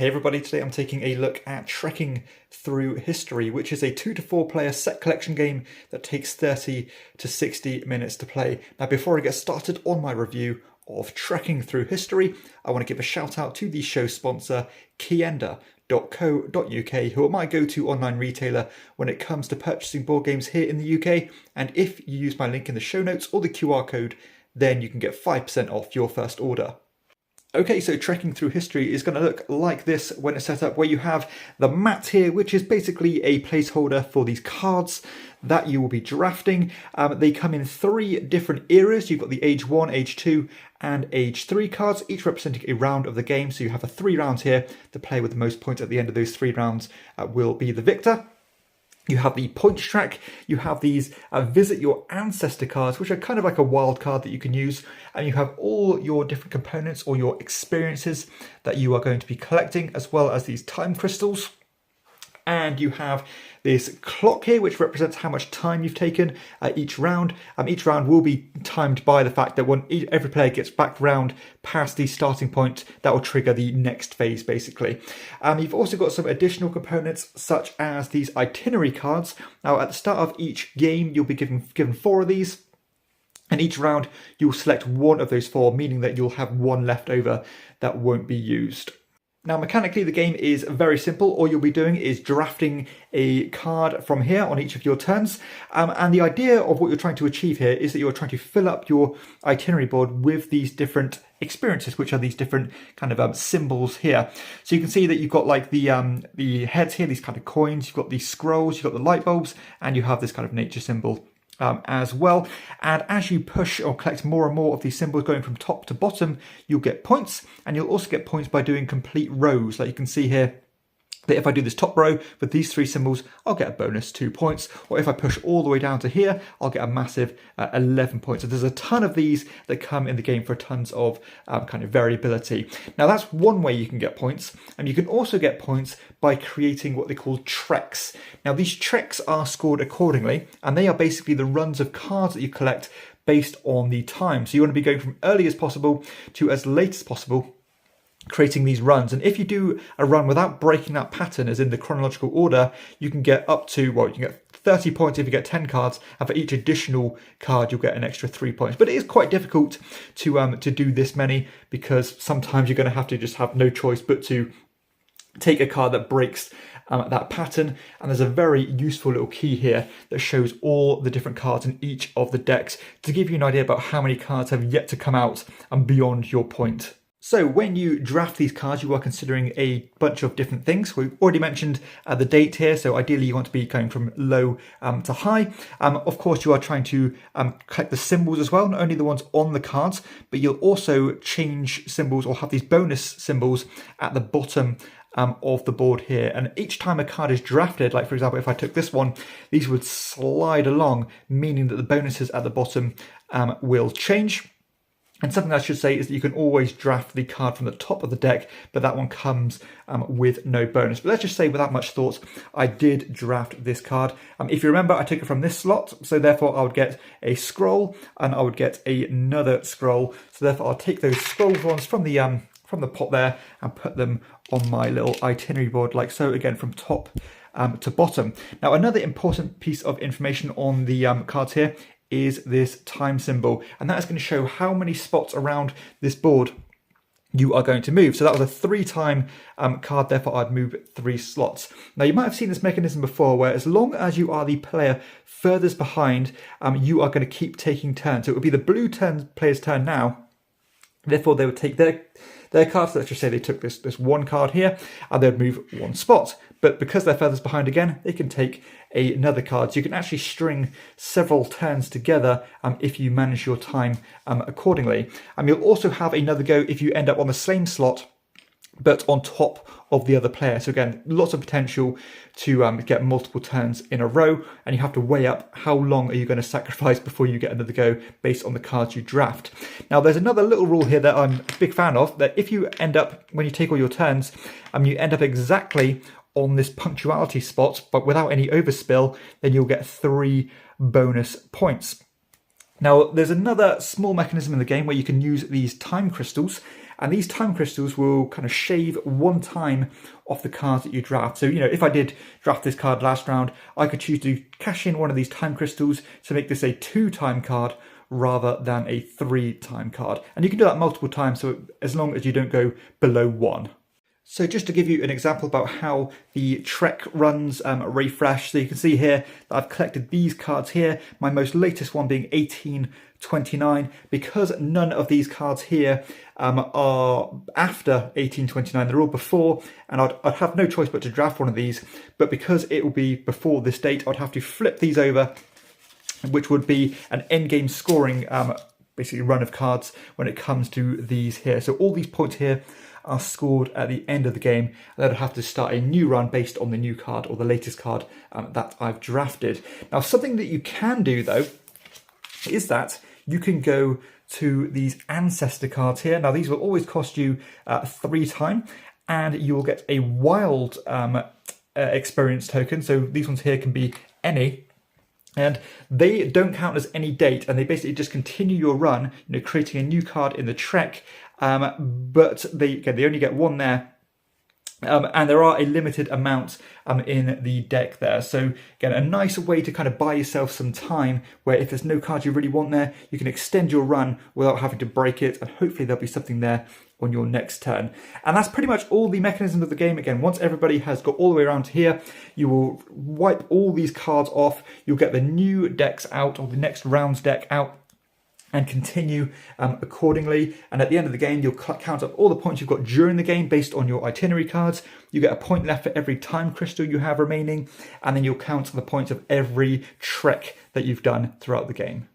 Hey everybody, today I'm taking a look at Trekking Through History, which is a 2 to 4 player set collection game that takes 30 to 60 minutes to play. Now before I get started on my review of Trekking Through History, I want to give a shout out to the show sponsor KIENDA.co.uk, who are my go-to online retailer when it comes to purchasing board games here in the UK, and if you use my link in the show notes or the QR code, then you can get 5% off your first order. Okay, so Trekking Through History is going to look like this when it's set up, where you have the mat here, which is basically a placeholder for these cards that you will be drafting. They come in 3 different eras. You've got the Age 1, Age 2 and Age 3 cards, each representing a round of the game. So you have 3 rounds here. The player with the most points at the end of those 3 rounds will be the victor. You have the points track, you have these Visit Your Ancestor cards, which are kind of like a wild card that you can use, and you have all your different components or your experiences that you are going to be collecting, as well as these time crystals. And you have this clock here, which represents how much time you've taken each round. Each round will be timed by the fact that when every player gets back round past the starting point, that will trigger the next phase, basically. You've also got some additional components, such as these itinerary cards. Now, at the start of each game, you'll be given 4 of these. And each round, you'll select one of those 4, meaning that you'll have 1 left over that won't be used. Now, mechanically, the game is very simple. All you'll be doing is drafting a card from here on each of your turns. And the idea of what you're trying to achieve here is that you're trying to fill up your itinerary board with these different experiences, which are these different kind of symbols here. So you can see that you've got like the heads here, these kind of coins, you've got these scrolls, you've got the light bulbs, and you have this kind of nature symbol as well. And as you push or collect more and more of these symbols going from top to bottom, you'll get points, and you'll also get points by doing complete rows. Like you can see here, that if I do this top row with these 3 symbols, I'll get a bonus 2 points. Or if I push all the way down to here, I'll get a massive 11 points. So there's a ton of these that come in the game for tons of kind of variability. Now that's one way you can get points. And you can also get points by creating what they call treks. Now these treks are scored accordingly, and they are basically the runs of cards that you collect based on the time. So you want to be going from early as possible to as late as possible, creating these runs. And if you do a run without breaking that pattern, as in the chronological order, you can get up to, well, you can get 30 points if you get 10 cards, and for each additional card you'll get an extra 3 points. But it is quite difficult to do this many, because sometimes you're going to have to just have no choice but to take a card that breaks that pattern. And there's a very useful little key here that shows all the different cards in each of the decks to give you an idea about how many cards have yet to come out and beyond your point. So when you draft these cards, you are considering a bunch of different things. We've already mentioned the date here, so ideally you want to be going from low to high. Of course, you are trying to collect the symbols as well, not only the ones on the cards, but you'll also change symbols or have these bonus symbols at the bottom of the board here. And each time a card is drafted, like for example, if I took this one, these would slide along, meaning that the bonuses at the bottom will change. And something I should say is that you can always draft the card from the top of the deck, but that one comes with no bonus. But let's just say, without much thought, I did draft this card. If you remember, I took it from this slot, so therefore I would get a scroll, and I would get another scroll. So therefore I'll take those scroll ones from the pot there and put them on my little itinerary board, like so, again from top to bottom. Now, another important piece of information on the cards here is this time symbol, and that is going to show how many spots around this board you are going to move. So that was a 3-time card, therefore I'd move 3 slots. Now you might have seen this mechanism before, where as long as you are the player furthest behind, you are going to keep taking turns. So it would be the blue player's turn now, therefore they would take their cards. So let's just say they took this 1 card here, and they'd move 1 spot. But because they're furthest behind again, they can take another card. So you can actually string several turns together if you manage your time accordingly. You'll also have another go if you end up on the same slot, but on top of the other player. So again, lots of potential to get multiple turns in a row, and you have to weigh up how long are you going to sacrifice before you get another go based on the cards you draft. Now there's another little rule here that I'm a big fan of, that if you end up, when you take all your turns, you end up exactly on this punctuality spot, but without any overspill, then you'll get 3 bonus points. Now, there's another small mechanism in the game where you can use these time crystals, and these time crystals will kind of shave 1 time off the cards that you draft. So, if I did draft this card last round, I could choose to cash in one of these time crystals to make this a 2-time card rather than a 3-time card. And you can do that multiple times, so as long as you don't go below 1. So just to give you an example about how the Trek runs refresh, so you can see here that I've collected these cards here, my most latest one being 1829. Because none of these cards here are after 1829, they're all before, and I'd have no choice but to draft one of these, but because it will be before this date, I'd have to flip these over, which would be an endgame scoring basically run of cards when it comes to these here. So all these points here are scored at the end of the game, and then I'd have to start a new run based on the new card or the latest card that I've drafted. Now, something that you can do though is that you can go to these ancestor cards here. Now, these will always cost you 3 time, and you will get a wild experience token. So these ones here can be any, and they don't count as any date, and they basically just continue your run, creating a new card in the Trek. But they only get 1 there. And there are a limited amount in the deck there. So again, a nice way to kind of buy yourself some time, where if there's no card you really want there, you can extend your run without having to break it, and hopefully there'll be something there on your next turn. And that's pretty much all the mechanisms of the game. Again, once everybody has got all the way around to here, you will wipe all these cards off, you'll get the new decks out, or the next round's deck out, and continue accordingly. And at the end of the game, you'll count up all the points you've got during the game based on your itinerary cards. You get a point left for every time crystal you have remaining, and then you'll count the points of every trek that you've done throughout the game.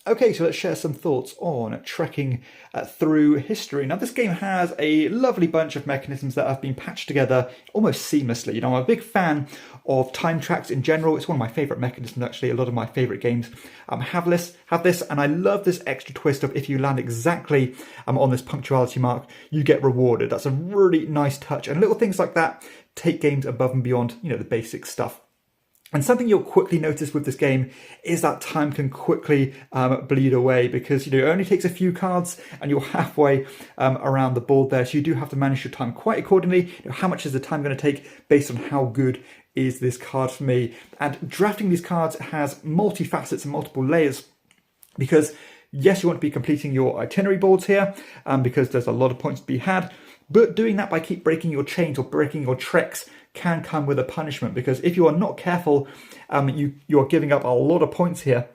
Okay, so let's share some thoughts on trekking through history. Now, this game has a lovely bunch of mechanisms that have been patched together almost seamlessly. I'm a big fan of time tracks in general. It's one of my favourite mechanisms, actually. A lot of my favourite games have this, and I love this extra twist of if you land exactly on this punctuality mark, you get rewarded. That's a really nice touch, and little things like that take games above and beyond, the basic stuff. And something you'll quickly notice with this game is that time can quickly bleed away, because it only takes a few cards and you're halfway around the board there. So you do have to manage your time quite accordingly. How much is the time going to take based on how good is this card for me? And drafting these cards has multifacets and multiple layers, because yes, you want to be completing your itinerary boards here because there's a lot of points to be had. But doing that by keep breaking your chains or breaking your treks can come with a punishment, because if you are not careful, you are giving up a lot of points here.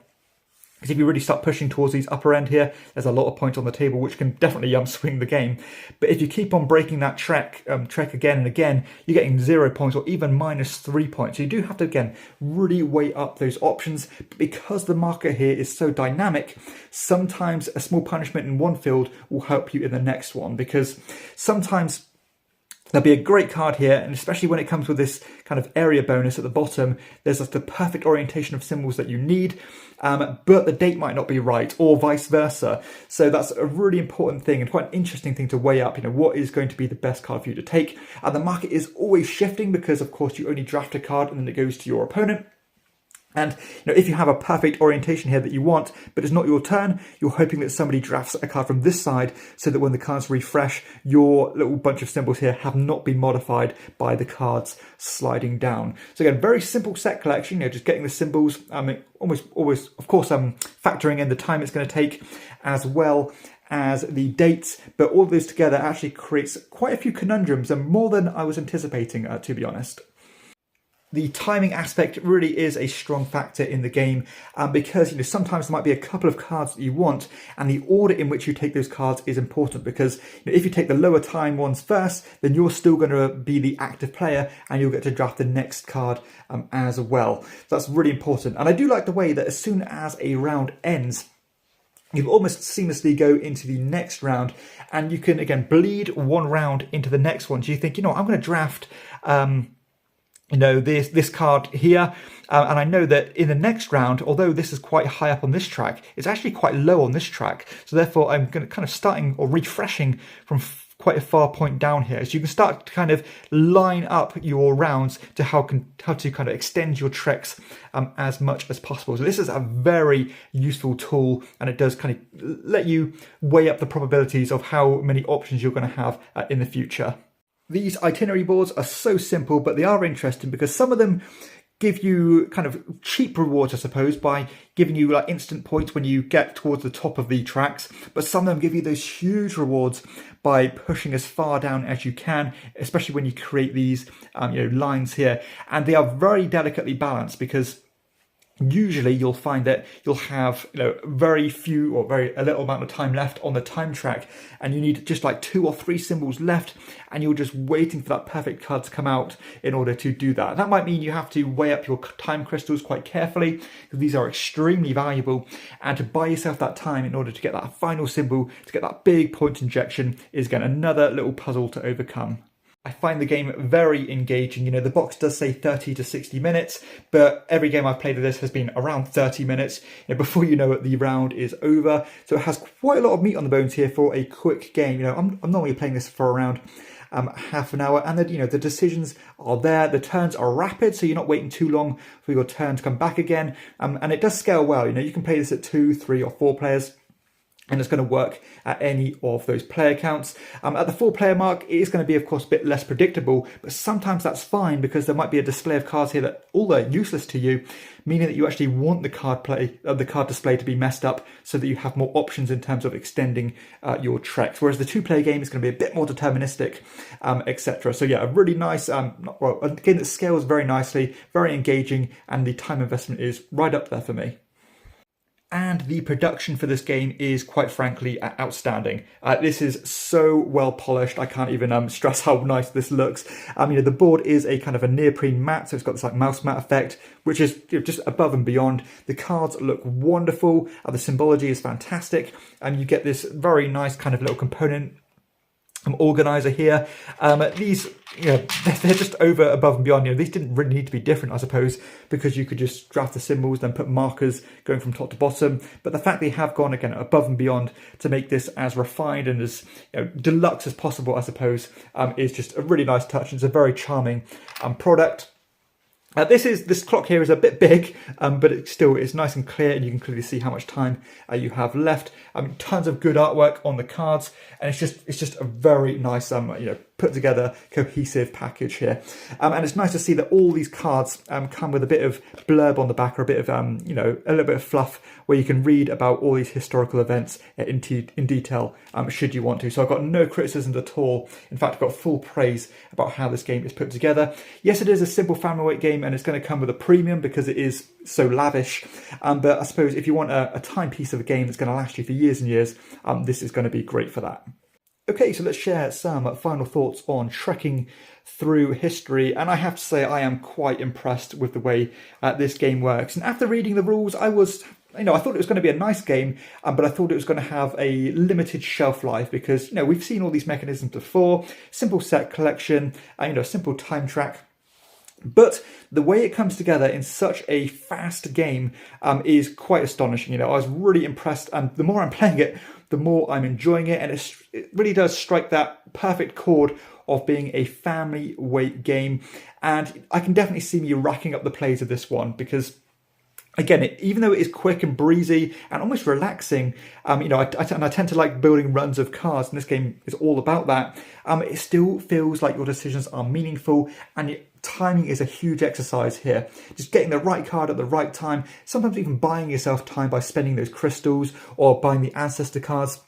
Because if you really start pushing towards these upper end here, there's a lot of points on the table, which can definitely swing the game. But if you keep on breaking that trek again and again, you're getting 0 points or even -3 points. So you do have to, again, really weigh up those options. But because the marker here is so dynamic, sometimes a small punishment in one field will help you in the next one, because sometimes there'll be a great card here, and especially when it comes with this kind of area bonus at the bottom, there's just the perfect orientation of symbols that you need, but the date might not be right, or vice versa. So that's a really important thing and quite an interesting thing to weigh up, what is going to be the best card for you to take. And the market is always shifting, because of course you only draft a card and then it goes to your opponent. And if you have a perfect orientation here that you want, but it's not your turn, you're hoping that somebody drafts a card from this side, so that when the cards refresh, your little bunch of symbols here have not been modified by the cards sliding down. So again, very simple set collection, just getting the symbols, almost always, of course, factoring in the time it's going to take, as well as the dates. But all of this together actually creates quite a few conundrums, and more than I was anticipating, to be honest. The timing aspect really is a strong factor in the game, because sometimes there might be a couple of cards that you want, and the order in which you take those cards is important, because if you take the lower time ones first, then you're still going to be the active player and you'll get to draft the next card as well. So that's really important. And I do like the way that as soon as a round ends, you almost seamlessly go into the next round, and you can again bleed one round into the next one. So you think, I'm going to draft this card here, and I know that in the next round, although this is quite high up on this track, it's actually quite low on this track. So therefore I'm going to kind of starting or refreshing from quite a far point down here. So you can start to kind of line up your rounds to how to kind of extend your treks as much as possible. So this is a very useful tool, and it does kind of let you weigh up the probabilities of how many options you're going to have in the future. These itinerary boards are so simple, but they are interesting because some of them give you kind of cheap rewards, I suppose, by giving you like instant points when you get towards the top of the tracks. But some of them give you those huge rewards by pushing as far down as you can, especially when you create these lines here. And they are very delicately balanced because usually you'll find that you'll have very few or a little amount of time left on the time track, and you need just like 2 or 3 symbols left, and you're just waiting for that perfect card to come out in order to do that. That might mean you have to weigh up your time crystals quite carefully, because these are extremely valuable, and to buy yourself that time in order to get that final symbol, to get that big point injection, is again another little puzzle to overcome. I find the game very engaging. The box does say 30 to 60 minutes, but every game I've played of this has been around 30 minutes. Before you know it, the round is over. So it has quite a lot of meat on the bones here for a quick game. I'm normally playing this for around half an hour, and the decisions are there. The turns are rapid, so you're not waiting too long for your turn to come back again. And it does scale well. You can play this at 2, 3, or 4 players, and it's going to work at any of those player counts. At the 4-player mark, it is going to be, of course, a bit less predictable, but sometimes that's fine because there might be a display of cards here that all are useless to you, meaning that you actually want the card display to be messed up so that you have more options in terms of extending your treks. Whereas the 2-player game is going to be a bit more deterministic, etc. So yeah, a really nice, a game that scales very nicely, very engaging, and the time investment is right up there for me. And the production for this game is, quite frankly, outstanding. This is so well polished. I can't even stress how nice this looks. The board is a kind of a neoprene matte, so it's got this like mouse matte effect, which is just above and beyond. The cards look wonderful. The symbology is fantastic, and you get this very nice kind of little component organizer here. These, they're just over, above and beyond. These didn't really need to be different, I suppose, because you could just draft the symbols, then put markers going from top to bottom. But the fact they have gone again above and beyond to make this as refined and as deluxe as possible, I suppose, is just a really nice touch. It's a very charming product. This clock here is a bit big, but it's nice and clear, and you can clearly see how much time you have left. Tons of good artwork on the cards, and it's just a very nice, put together, cohesive package here. And it's nice to see that all these cards come with a bit of blurb on the back, or a bit of, a little bit of fluff, where you can read about all these historical events in detail, should you want to. So I've got no criticisms at all. In fact, I've got full praise about how this game is put together. Yes, it is a simple family weight game, and it's going to come with a premium because it is so lavish. But I suppose if you want a timepiece of a game that's going to last you for years and years, this is going to be great for that. Okay, so let's share some final thoughts on trekking through history, and I have to say I am quite impressed with the way this game works. And after reading the rules, I thought it was going to be a nice game, but I thought it was going to have a limited shelf life because, we've seen all these mechanisms before, simple set collection, simple time track. But the way it comes together in such a fast game is quite astonishing. I was really impressed, and the more I'm playing it, the more I'm enjoying it, and it really does strike that perfect chord of being a family weight game. And I can definitely see me racking up the plays of this one because, again, even though it is quick and breezy and almost relaxing, I tend to like building runs of cards, and this game is all about that. It still feels like your decisions are meaningful, and timing is a huge exercise here. Just getting the right card at the right time, sometimes even buying yourself time by spending those crystals or buying the ancestor cards.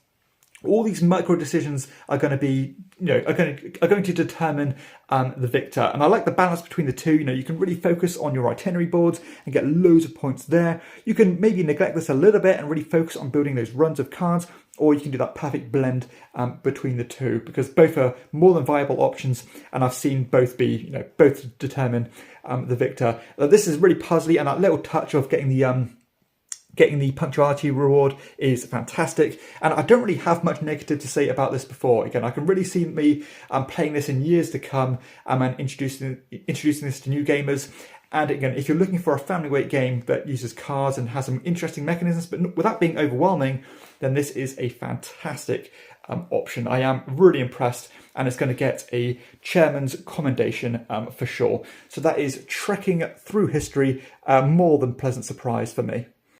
All these micro decisions are going to be, are going to determine the victor. And I like the balance between the two. You can really focus on your itinerary boards and get loads of points there. You can maybe neglect this a little bit and really focus on building those runs of cards, or you can do that perfect blend between the two, because both are more than viable options, and I've seen both be, both determine the victor. This is really puzzly, and that little touch of getting the punctuality reward is fantastic. And I don't really have much negative to say about this before. Again, I can really see me playing this in years to come and introducing this to new gamers. And again, if you're looking for a family weight game that uses cards and has some interesting mechanisms, but without being overwhelming, then this is a fantastic option. I am really impressed, and it's going to get a chairman's commendation for sure. So that is trekking through history, more than pleasant surprise for me.